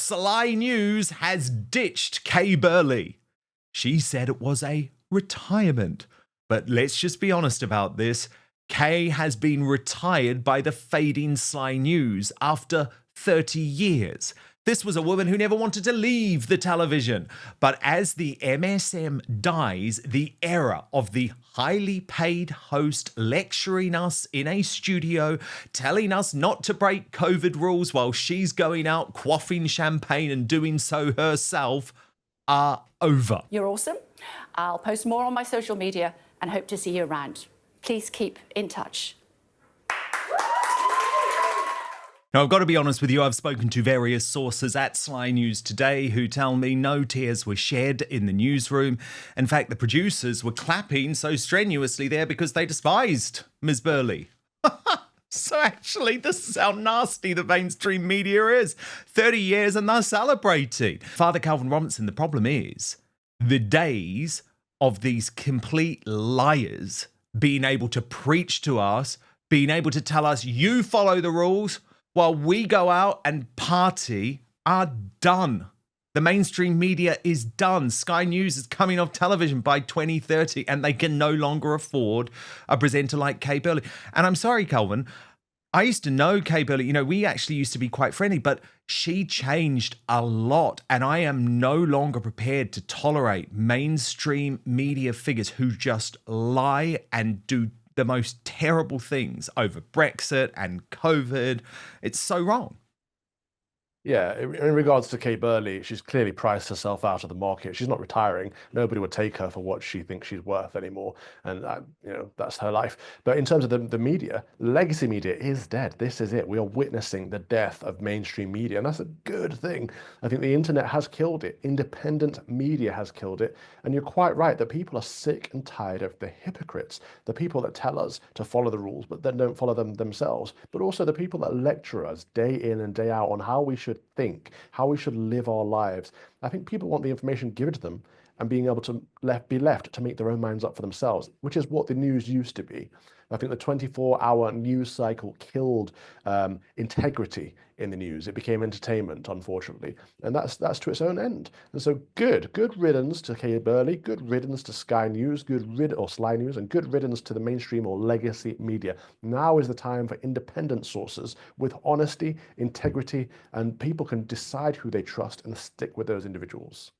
Sly News has ditched Kay Burley. She said it was a retirement. But let's just be honest about this. Kay has been retired by the fading Sly News after 30 years. This was a woman who never wanted to leave the television. But as the MSM dies, the era of the highly paid host lecturing us in a studio, telling us not to break COVID rules while she's going out quaffing champagne and doing so herself, are over. You're awesome. I'll post more on my social media and hope to see you around. Please keep in touch. Now, I've got to be honest with you, I've spoken to various sources at Sly News today who tell me no tears were shed in the newsroom. In fact, the producers were clapping so strenuously there because they despised Ms. Burley. So actually, this is how nasty the mainstream media is. 30 years and they're celebrating. Father Calvin Robinson, the problem is the days of these complete liars being able to preach to us, being able to tell us, you follow the rules while we go out and party, are done. The mainstream media is done. Sky News is coming off television by 2030 and they can no longer afford a presenter like Kay Burley. And I'm sorry, Calvin, I used to know Kay Burley. You know, we actually used to be quite friendly, but she changed a lot. And I am no longer prepared to tolerate mainstream media figures who just lie and do the most terrible things over Brexit and COVID. It's so wrong. Yeah, in regards to Kay Burley, she's clearly priced herself out of the market. She's not retiring. Nobody would take her for what she thinks she's worth anymore. And, that's her life. But in terms of the media, legacy media is dead. This is it. We are witnessing the death of mainstream media. And that's a good thing. I think the internet has killed it. Independent media has killed it. And you're quite right that people are sick and tired of the hypocrites, the people that tell us to follow the rules, but then don't follow them themselves. But also the people that lecture us day in and day out on how we should think, how we should live our lives. I think people want the information given to them and being able to be left to make their own minds up for themselves, which is what the news used to be. I think the 24-hour news cycle killed integrity in the news. It became entertainment, unfortunately, and that's to its own end. And so good riddance to Kay Burley, good riddance to Sky News, or Sly News, and good riddance to the mainstream or legacy media. Now is the time for independent sources with honesty, integrity, and people can decide who they trust and stick with those individuals.